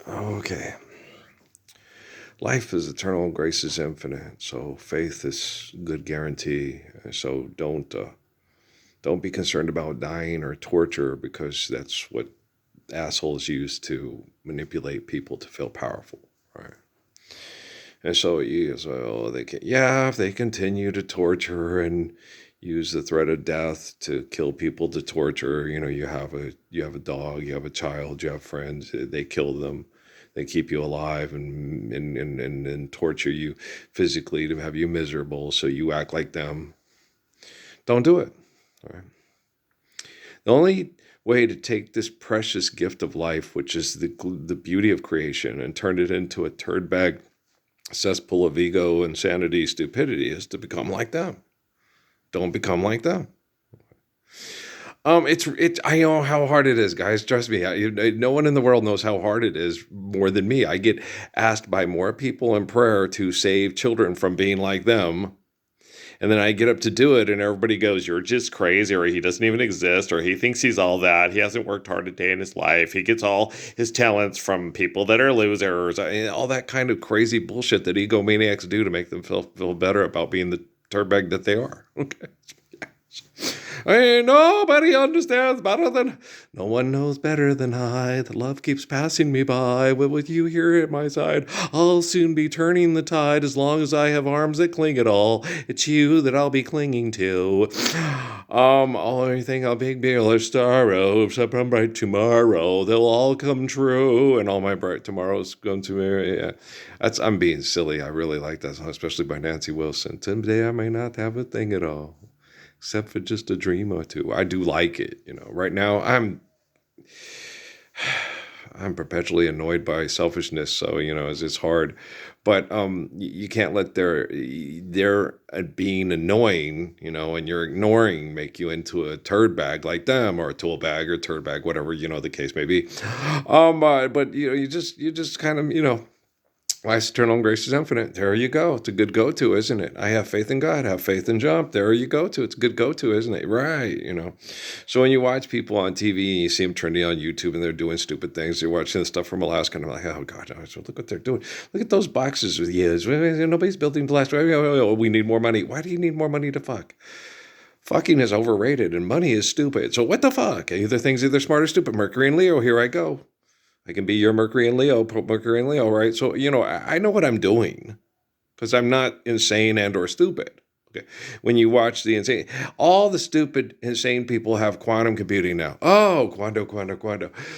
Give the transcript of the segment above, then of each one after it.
Okay. Life is eternal, grace is infinite. So faith is good guarantee. So don't be concerned about dying or torture because that's what assholes use to manipulate people to feel powerful, right? And so you say, oh, they can, yeah, if they continue to torture and use the threat of death to kill people to torture, you have a dog, you have a child, you have friends, they kill them. They keep you alive and torture you physically to have you miserable, so you act like them. Don't do it. All right. The only way to take this precious gift of life, which is the beauty of creation, and turn it into a turd bag cesspool of ego, insanity, stupidity, is to become like them. Don't become like them. It's. I know how hard it is, guys. Trust me. No one in the world knows how hard it is more than me. I get asked by more people in prayer to save children from being like them, and then I get up to do it, and everybody goes, "You're just crazy," or "He doesn't even exist," or "He thinks he's all that. He hasn't worked hard a day in his life. He gets all his talents from people that are losers." All that kind of crazy bullshit that egomaniacs do to make them feel better about being the dirtbag that they are. Okay. Hey, nobody understands better than. No one knows better than I. The love keeps passing me by. But with you here at my side, I'll soon be turning the tide. As long as I have arms that cling at all, it's you that I'll be clinging to. All anything a big a star except I'm bright tomorrow. They'll all come true, and all my bright tomorrows come to me. Yeah, I'm being silly. I really like that song, especially by Nancy Wilson. Someday I may not have a thing at all except for just a dream or two. I do like it, Right now, I'm perpetually annoyed by selfishness, so it's hard. But you can't let their being annoying, and you're ignoring make you into a turd bag like them, or a tool bag or turd bag, whatever the case may be. But you just kind of life's eternal and grace is infinite. There you go. It's a good go-to, isn't it? I have faith in God. Have faith and jump. There you go to. It's a good go-to, isn't it? Right. So when you watch people on TV and you see them trending on YouTube and they're doing stupid things, you're watching the stuff from Alaska and I'm like, oh God, look what they're doing. Look at those boxes with years. Nobody's building blast. We need more money. Why do you need more money to fuck? Fucking is overrated and money is stupid. So what the fuck? Thing's either smart or stupid. Mercury and Leo, here I go. I can be your Mercury and Leo, Mercury and Leo, right? So, I know what I'm doing because I'm not insane and or stupid. Okay. When you watch all the stupid, insane people have quantum computing now. Oh, quantum.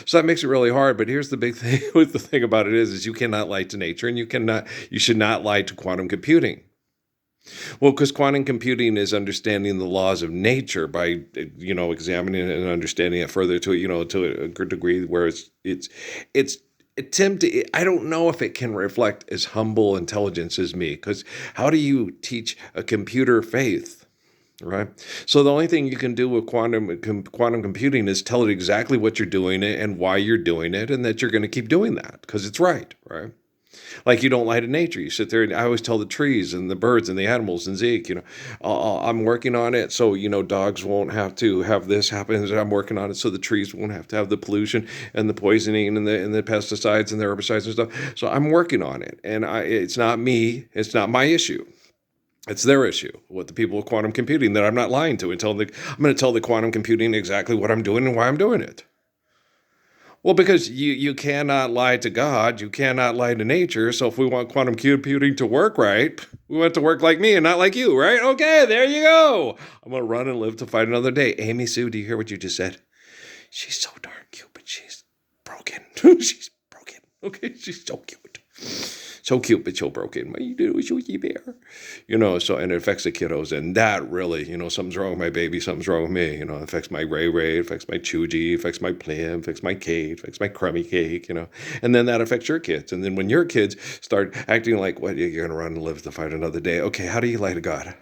So that makes it really hard. But here's the big thing with the thing about it is you cannot lie to nature and you should not lie to quantum computing. Well, because quantum computing is understanding the laws of nature by, examining it and understanding it further to a good degree where it's attempting. I don't know if it can reflect as humble intelligence as me, because how do you teach a computer faith? Right. So the only thing you can do with quantum computing is tell it exactly what you're doing and why you're doing it, and that you're going to keep doing that because it's right. Right. Like you don't lie to nature. You sit there and I always tell the trees and the birds and the animals and Zeke, I'm working on it so, dogs won't have to have this happen. I'm working on it so the trees won't have to have the pollution and the poisoning and the pesticides and the herbicides and stuff. So I'm working on it. And it's not me. It's not my issue. It's their issue with the people with quantum computing that I'm not lying to. I'm going to tell the quantum computing exactly what I'm doing and why I'm doing it. Well, because you cannot lie to God, you cannot lie to nature. So if we want quantum computing to work right, we want it to work like me and not like you, right? Okay, there you go. I'm gonna run and live to fight another day. Amy Sue, do you hear what you just said? She's so darn cute, but she's broken. She's broken. Okay, she's so cute. So cute, but so broken. What you do, Shuki Bear? So, and it affects the kiddos. And that really, something's wrong with my baby, something's wrong with me. It affects my Ray Ray, it affects my Chuji, it affects my Plim, affects my Kate, affects my crummy cake, And then that affects your kids. And then when your kids start acting like, what, you're going to run and live to fight another day. Okay, how do you lie to God?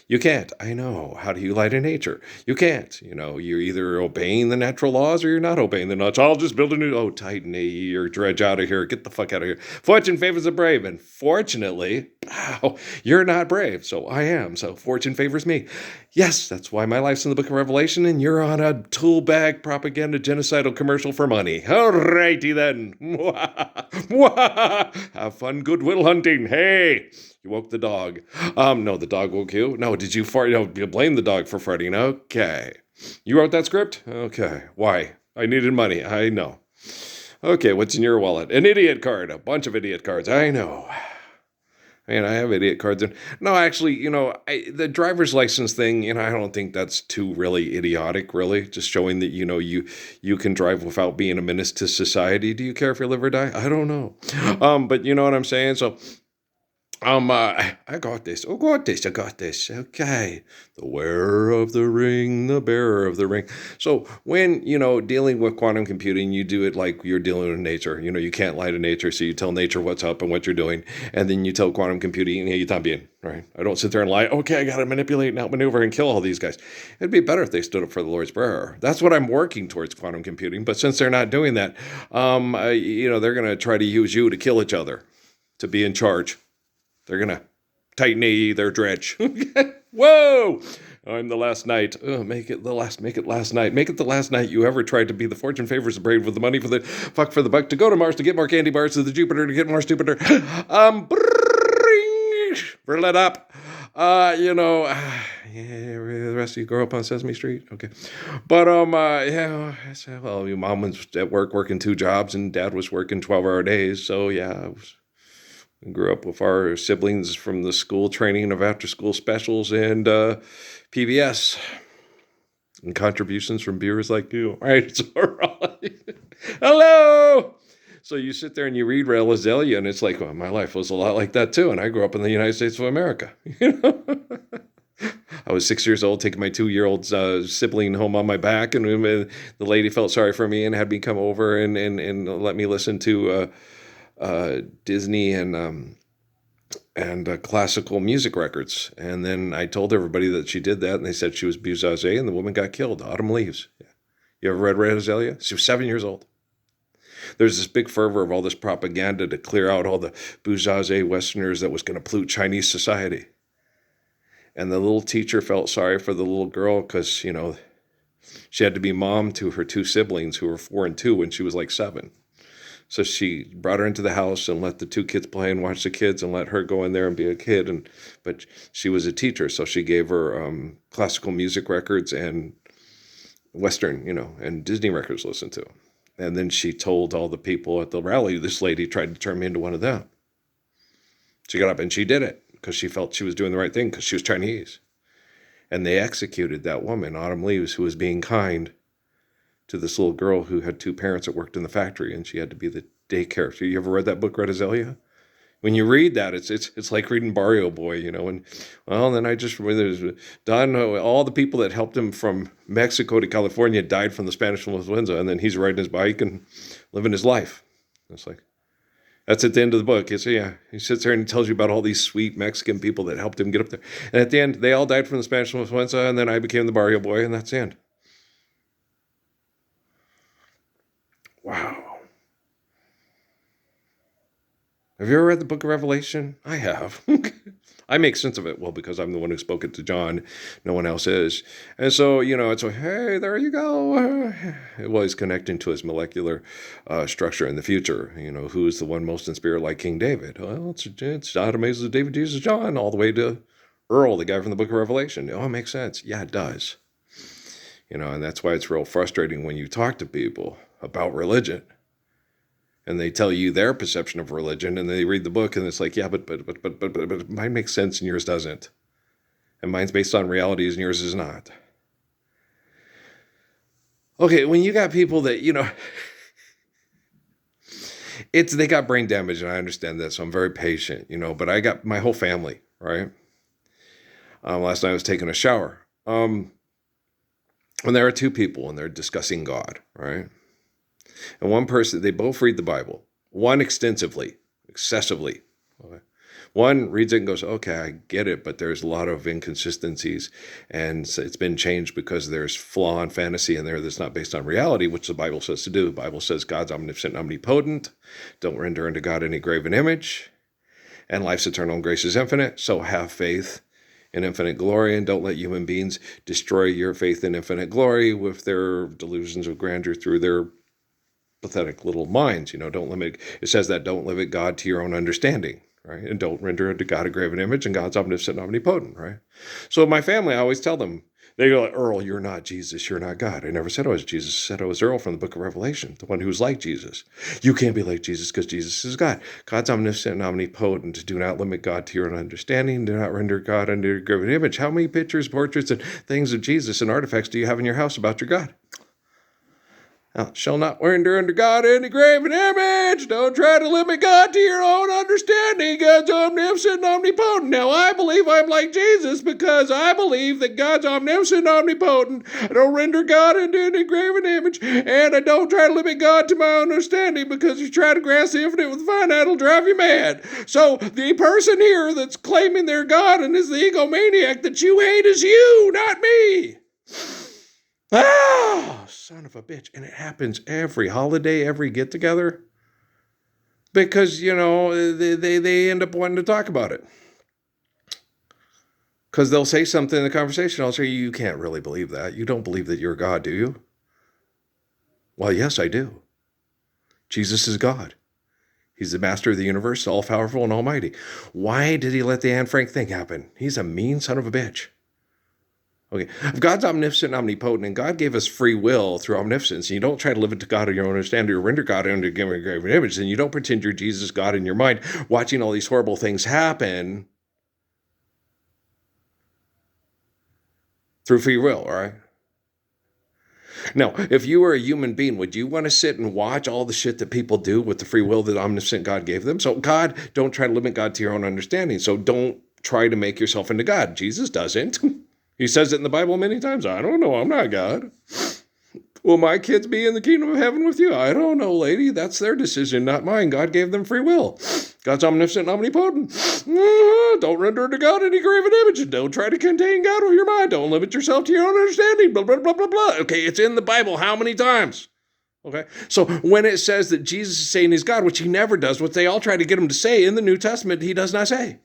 You can't. I know. How do you lie to nature? You can't. You're either obeying the natural laws or you're not obeying the natural. I'll just build a new. Oh, Titan AE or dredge out of here. Get the fuck out of here. Fortune favors the brave. And fortunately, wow, you're not brave. So I am. So fortune favors me. Yes, that's why my life's in the book of Revelation and you're on a tool bag propaganda genocidal commercial for money. All righty then. Have fun goodwill hunting. Hey. You woke the dog. No, the dog woke you. No, did you fart? No, you blame the dog for farting. Okay. You wrote that script? Okay. Why? I needed money. I know. Okay, what's in your wallet? An idiot card. A bunch of idiot cards. I know. Man, I have idiot cards. No, actually, the driver's license thing, I don't think that's too really idiotic, really. Just showing that, you can drive without being a menace to society. Do you care if you live or die? I don't know. But you know what I'm saying? So, I got this. Oh, got this. I got this. Okay. The wearer of the ring, the bearer of the ring. So when, dealing with quantum computing, you do it like you're dealing with nature. You can't lie to nature. So you tell nature what's up and what you're doing. And then you tell quantum computing, hey, you're being, right? I don't sit there and lie. Okay, I got to manipulate and outmaneuver and kill all these guys. It'd be better if they stood up for the Lord's Prayer. That's what I'm working towards quantum computing. But since they're not doing that, they're going to try to use you to kill each other, to be in charge. They're going to tighten their dredge. Whoa! I'm the last knight. Oh, make it last night. Make it the last night you ever tried to be the fortune favors the brave with the money for the fuck for the buck to go to Mars to get more candy bars to the Jupiter to get more stupider. Burn it up. The rest of you grow up on Sesame Street. Okay. But, your mom was at work working 2 jobs and dad was working 12-hour days. So, yeah, we grew up with our siblings from the school training of after-school specials and PBS and contributions from viewers like you. All right, it's all right. Hello! So you sit there and you read Ray Azalea, and it's like, well, my life was a lot like that too, and I grew up in the United States of America. I was 6 years old, taking my 2-year-old sibling home on my back, and the lady felt sorry for me and had me come over and let me listen to Disney and classical music records. And then I told everybody that she did that, and they said she was Buzazé, and the woman got killed. Autumn Leaves. Yeah. You ever read Ray Azalea? She was 7 years old. There's this big fervor of all this propaganda to clear out all the Buzazé Westerners that was going to pollute Chinese society. And the little teacher felt sorry for the little girl because, she had to be mom to her 2 siblings who were 4 and 2 when she was like 7. So she brought her into the house and let the 2 kids play and watch the kids and let her go in there and be a kid. But she was a teacher, so she gave her classical music records and Western, and Disney records to listen to. And then she told all the people at the rally, this lady tried to turn me into one of them. She got up and she did it because she felt she was doing the right thing because she was Chinese. And they executed that woman, Autumn Leaves, who was being kind to this little girl who had 2 parents that worked in the factory, and she had to be the daycare. So you ever read that book, Red Azalea? When you read that, it's like reading Barrio Boy, And then I just there's Don. All the people that helped him from Mexico to California died from the Spanish influenza, and then he's riding his bike and living his life. It's like that's at the end of the book. He sits there and he tells you about all these sweet Mexican people that helped him get up there. And at the end, they all died from the Spanish influenza, and then I became the Barrio Boy, and that's the end. Wow. Have you ever read the book of Revelation? I have. I make sense of it, well, because I'm the one who spoke it to John. No one else is. And so, it's like, hey, there you go. Well, he's connecting to his molecular structure in the future. Who's the one most in spirit like King David? Well, it's not amazing David, Jesus, John, all the way to Earl, the guy from the book of Revelation. Oh, it makes sense. Yeah, it does. And that's why it's real frustrating when you talk to people about religion. And they tell you their perception of religion, and they read the book, and it's like, yeah, but mine makes sense and yours doesn't. And mine's based on realities and yours is not. Okay, when you got people that, they got brain damage, and I understand that, so I'm very patient, but I got my whole family, right? Last night I was taking a shower. And there are 2 people, and they're discussing God, right? And one person, they both read the Bible. One extensively, excessively. Okay. One reads it and goes, okay, I get it, but there's a lot of inconsistencies, and so it's been changed because there's flaw and fantasy in there that's not based on reality, which the Bible says to do. The Bible says God's omnipotent, omnipotent. Don't render unto God any graven image. And life's eternal and grace is infinite. So have faith in infinite glory, and don't let human beings destroy your faith in infinite glory with their delusions of grandeur through their pathetic little minds. Don't limit, it says that don't limit God to your own understanding, right? And don't render unto God a graven image, and God's omnipotent, omnipotent, right? So my family, I always tell them, they go, Earl, you're not Jesus, you're not God. I never said I was Jesus. I said I was Earl from the book of Revelation, the one who's like Jesus. You can't be like Jesus because Jesus is God. God's omniscient and omnipotent. Do not limit God to your own understanding. Do not render God unto your graven image. How many pictures, portraits, and things of Jesus and artifacts do you have in your house about your God? Thou shalt not render unto God any graven image. Don't try to limit God to your own understanding. God's omnipotent and omnipotent. Now, I believe I'm like Jesus because I believe that God's omnipotent and omnipotent. I don't render God into any graven image, and I don't try to limit God to my own understanding because you try to grasp the infinite with the finite, it'll drive you mad. So, the person here that's claiming they're God and is the egomaniac that you hate is you, not me. Son of a bitch. And it happens every holiday, every get-together. Because, they end up wanting to talk about it. Because they'll say something in the conversation. I'll say, you can't really believe that. You don't believe that you're God, do you? Well, yes, I do. Jesus is God. He's the master of the universe, all-powerful and almighty. Why did he let the Anne Frank thing happen? He's a mean son of a bitch. Okay, if God's omnipotent and omnipotent, and God gave us free will through omniscience, and you don't try to live it to God or your own understanding or render God under a graven image, and you don't pretend you're Jesus God in your mind, watching all these horrible things happen through free will, all right? Now, if you were a human being, would you want to sit and watch all the shit that people do with the free will that omniscient God gave them? So God, don't try to limit God to your own understanding. So don't try to make yourself into God. Jesus doesn't. He says it in the Bible many times. I don't know. I'm not God. Will my kids be in the kingdom of heaven with you? I don't know, lady. That's their decision, not mine. God gave them free will. God's omniscient and omnipotent. Don't render to God any graven image. Don't try to contain God with your mind. Don't limit yourself to your own understanding. Blah, blah, blah, blah, blah. Okay, it's in the Bible. How many times? Okay, so when it says that Jesus is saying he's God, which he never does, what they all try to get him to say in the New Testament, he does not say.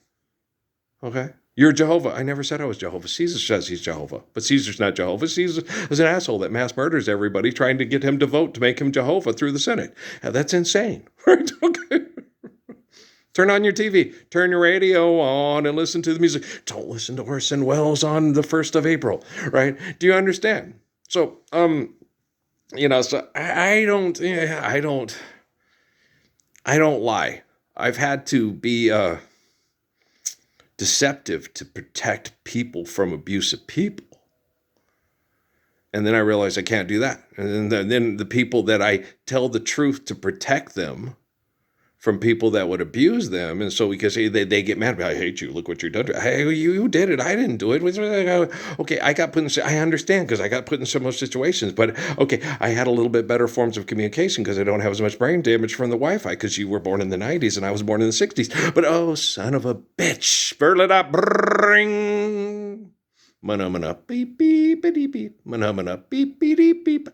Okay? You're Jehovah. I never said I was Jehovah. Caesar says he's Jehovah, but Caesar's not Jehovah. Caesar is an asshole that mass murders everybody, trying to get him to vote to make him Jehovah through the Senate. Now, that's insane, right? Okay. Turn on your TV, turn your radio on, and listen to the music. Don't listen to Orson Welles on the 1st of April, right? Do you understand? So, so I don't lie. I've had to be deceptive to protect people from abusive people. And then I realized I can't do that. And then the people that I tell the truth to protect them from people that would abuse them. And so because they get mad, I hate you, look what you've done. Hey, you did it, I didn't do it. Okay, I got put in, I understand because I got put in similar situations, but okay, I had a little bit better forms of communication because I don't have as much brain damage from the Wi-Fi because you were born in the 90s and I was born in the 60s. But oh, son of a bitch, burl it up, bring. Mana, beep, beep, beep, beep, mana, beep, beep, beep.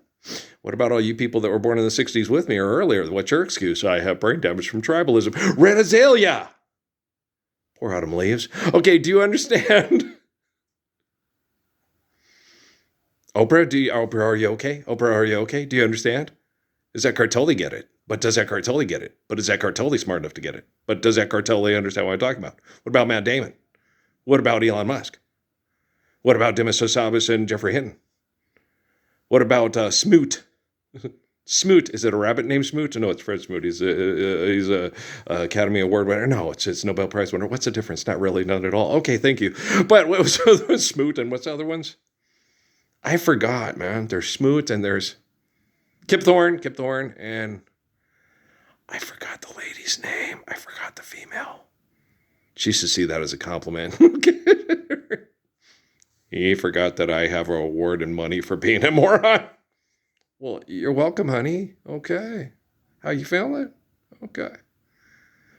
What about all you people that were born in the 60s with me or earlier? What's your excuse? I have brain damage from tribalism. Red azalea! Poor autumn leaves. Okay, do you understand? Oprah, are you okay? Oprah, are you okay? Do you understand? Does Eckhart Tolle get it? But does Eckhart Tolle get it? But is Eckhart Tolle smart enough to get it? But does Eckhart Tolle understand what I'm talking about? What about Matt Damon? What about Elon Musk? What about Demis Hassabis and Jeffrey Hinton? What about Smoot? Smoot, is it a rabbit named Smoot? No, it's Fred Smoot. He's a Academy Award winner. No, it's Nobel Prize winner. What's the difference? Not really, none at all. Okay, thank you. But what was Smoot and what's the other ones? I forgot, man. There's Smoot and there's Kip Thorne, and I forgot the lady's name. I forgot the female. She should see that as a compliment. He forgot that I have an award and money for being a moron. Well, you're welcome, honey. Okay. How you feeling? Okay.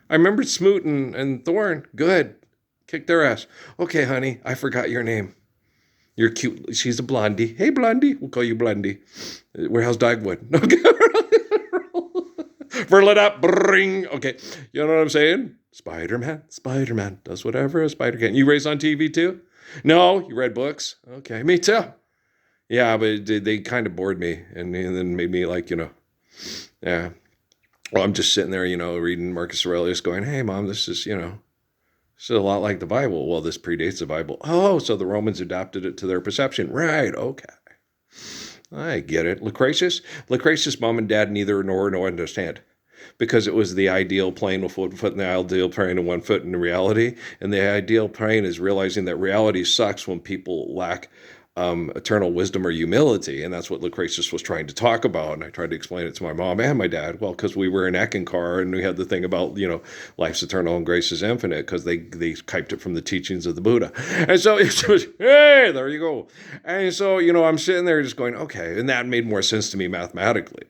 I remembered Smoot and Thorne. Good. Kick their ass. Okay, honey, I forgot your name. You're cute. She's a blondie. Hey, blondie. We'll call you blondie. Warehouse Dogwood. Okay. Furl it up. Bring. Okay. You know what I'm saying? Spider-Man. Spider-Man does whatever a spider can. You raised on TV too? No. You read books? Okay. Me too. Yeah, but they kind of bored me and then made me like, yeah. Well, I'm just sitting there, reading Marcus Aurelius going, hey, Mom, this is a lot like the Bible. Well, this predates the Bible. Oh, so the Romans adopted it to their perception. Right, okay. I get it. Lucretius' mom and dad neither nor understand. Because it was the ideal plane with one foot in the ideal plane and one foot in the reality. And the ideal plane is realizing that reality sucks when people lack eternal wisdom or humility. And that's what Lucretius was trying to talk about. And I tried to explain it to my mom and my dad. Well, because we were in Eckankar and we had the thing about, life's eternal and grace is infinite, because they typed it from the teachings of the Buddha. And so it was, hey, there you go. And so, I'm sitting there just going, okay. And that made more sense to me mathematically.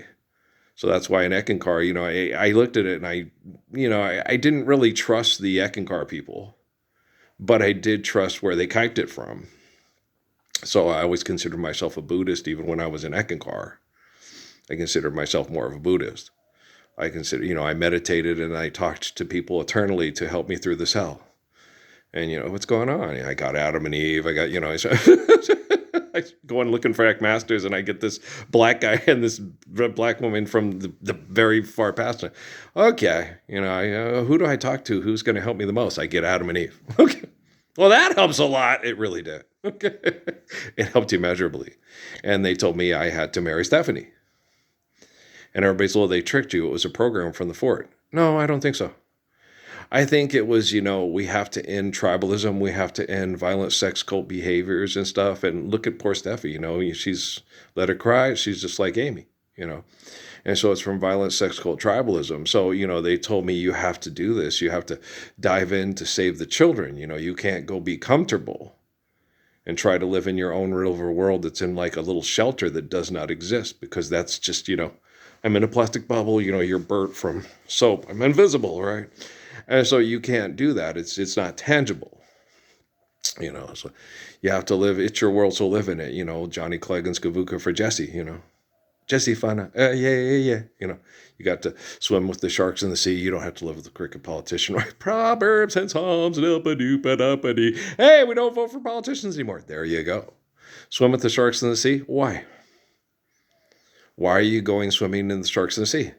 So that's why in Eckankar, I looked at it and I didn't really trust the Eckankar people, but I did trust where they typed it from. So I always considered myself a Buddhist, even when I was in Eckankar. I considered myself more of a Buddhist. I consider, I meditated and I talked to people eternally to help me through this hell. And, what's going on? I got Adam and Eve. I got, I go and looking for Masters and I get this black guy and this black woman from the very far past. Okay, who do I talk to? Who's going to help me the most? I get Adam and Eve. Okay. Well, that helps a lot. It really did. Okay. It helped immeasurably. And they told me I had to marry Stephanie. And everybody said, well, they tricked you. It was a program from the fort. No, I don't think so. I think it was, we have to end tribalism. We have to end violent sex cult behaviors and stuff. And look at poor Steffi, she's let her cry. She's just like Amy, And so it's from violent sex cult tribalism. So, they told me you have to do this. You have to dive in to save the children. You can't go be comfortable and try to live in your own real world that's in like a little shelter that does not exist, because that's just, I'm in a plastic bubble, you're Bert from Soap. I'm invisible, right? And so you can't do that. It's not tangible, so you have to live. It's your world, so live in it. Johnny Clegg and Skavuka for Jesse, Jesse Fana, yeah. You got to swim with the sharks in the sea. You don't have to live with the cricket politician, right? Proverbs and Psalms, dee. Hey, we don't vote for politicians anymore. There you go. Swim with the sharks in the sea. Why? Why are you going swimming in the sharks in the sea?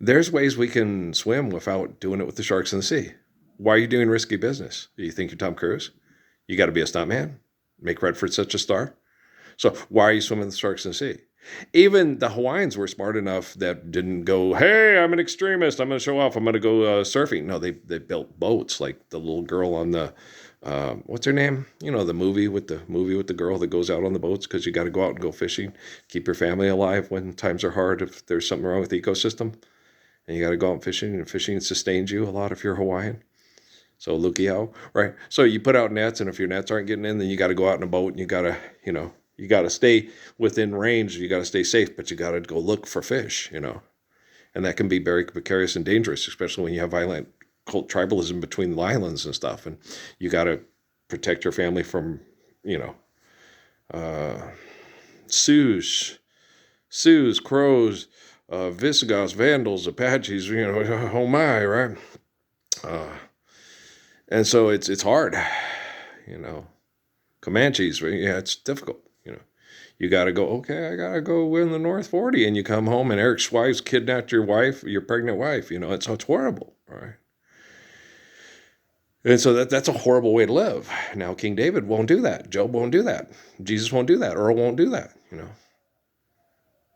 There's ways we can swim without doing it with the sharks in the sea. Why are you doing risky business? Do you think you're Tom Cruise? You got to be a stuntman? Make Redford such a star? So why are you swimming with the sharks in the sea? Even the Hawaiians were smart enough that didn't go, hey, I'm an extremist. I'm going to show off. I'm going to go surfing. No, they built boats, like the little girl on the, what's her name? The movie with the girl that goes out on the boats, because you got to go out and go fishing, keep your family alive when times are hard, if there's something wrong with the ecosystem. And you got to go out fishing, and fishing sustains you a lot if you're Hawaiian. So Lukiao, right? So you put out nets, and if your nets aren't getting in, then you got to go out in a boat, and you got to, you got to stay within range. You got to stay safe, but you got to go look for fish, And that can be very precarious and dangerous, especially when you have violent cult tribalism between the islands and stuff. And you got to protect your family from, Sioux, Crows, Visigoths, Vandals, Apaches, oh my, right? And so it's hard, Comanches, yeah, it's difficult, You got to go, okay, I got to go win the North 40. And you come home and Eric Schweitz kidnapped your wife, your pregnant wife, it's horrible, right? And so that's a horrible way to live. Now, King David won't do that. Job won't do that. Jesus won't do that. Earl won't do that,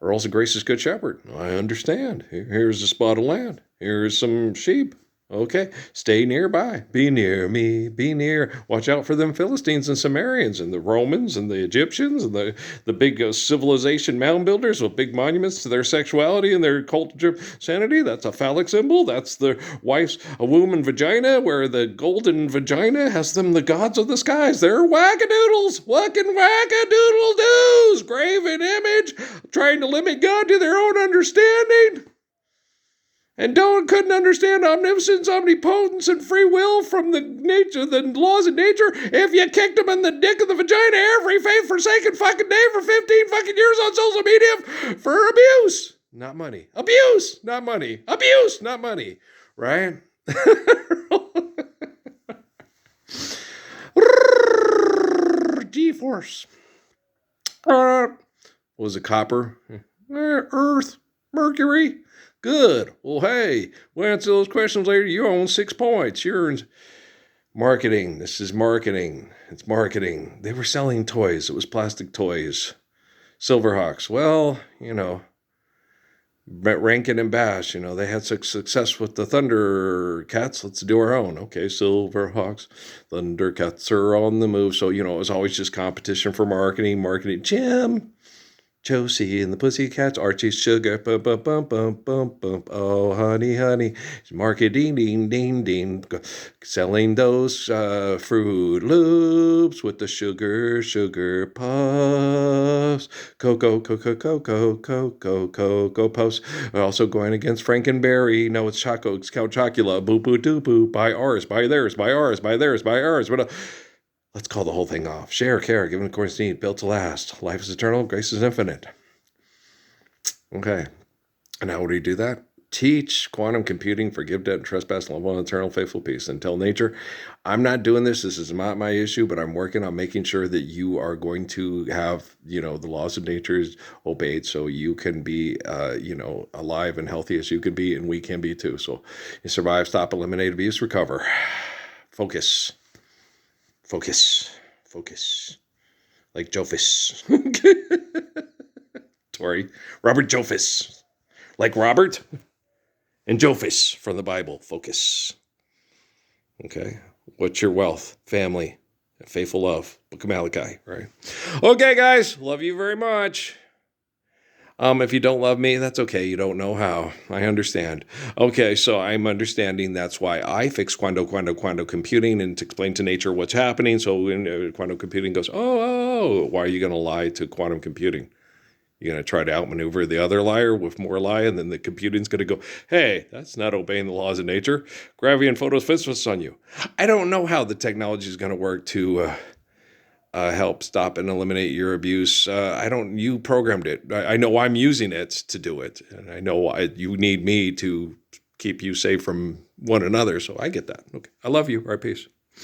Earl's a gracious good shepherd. I understand. Here's a spot of land. Here's some sheep. Okay, stay nearby. Be near me. Be near. Watch out for them Philistines and Sumerians and the Romans and the Egyptians and the big civilization mound builders with big monuments to their sexuality and their cult of sanity. That's a phallic symbol. That's the wife's a womb and vagina, where the golden vagina has them the gods of the skies. They're wackadoodles. Fucking wackadoodle-doos. Graven image. Trying to limit God to their own understanding. and couldn't understand omniscience, omnipotence, and free will from the laws of nature if you kicked them in the dick of the vagina every faith-forsaken fucking day for 15 fucking years on social media for abuse, not money. Abuse, not money. Abuse, not money. Right? G-force. What was it, copper? Earth, Mercury. Good. Well, hey, we'll answer those questions later. You own 6 points. You're in marketing. This is marketing. It's marketing. They were selling toys. It was plastic toys. Silverhawks. Well, Rankin and Bass, they had success with the Thundercats. Let's do our own. Okay, Silverhawks, Thundercats are on the move. So, it was always just competition for marketing. Jim, Josie and the Pussycats, Archie Sugar, bum, bum, bum, bum, bum, bum. Oh, honey, honey, marketing, ding, ding, ding, selling those Fruit Loops with the sugar puffs, Cocoa Puffs. Also going against Frankenberry. No, it's Choco, it's Count Chocula, boo, boo, doo, boo, buy ours, buy theirs, buy ours, buy theirs, buy ours. Let's call the whole thing off. Share, care, given according to need, built to last. Life is eternal, grace is infinite. Okay. And how would we do that? Teach quantum computing, forgive debt and trespass, love one eternal, faithful peace. And tell nature, I'm not doing this. This is not my issue, but I'm working on making sure that you are going to have, the laws of nature obeyed so you can be, alive and healthy as you can be, and we can be too. So you survive, stop, eliminate, abuse, recover. Focus. Like Jofis. Tori. Robert Jofis. Like Robert and Jofis from the Bible. Focus. Okay. What's your wealth? Family. Faithful love. Book of Malachi, right? Okay, guys. Love you very much. If you don't love me, that's okay. You don't know how. I understand. Okay, so I'm understanding that's why I fix quantum computing and to explain to nature what's happening. So when quantum computing goes, why are you going to lie to quantum computing? You're going to try to outmaneuver the other liar with more lie, and then the computing's going to go, hey, that's not obeying the laws of nature. Gravity and photosynthesis on you. I don't know how the technology is going to work to help stop and eliminate your abuse. You programmed it. I know I'm using it to do it. And I know you need me to keep you safe from one another. So I get that. Okay. I love you. All right, peace.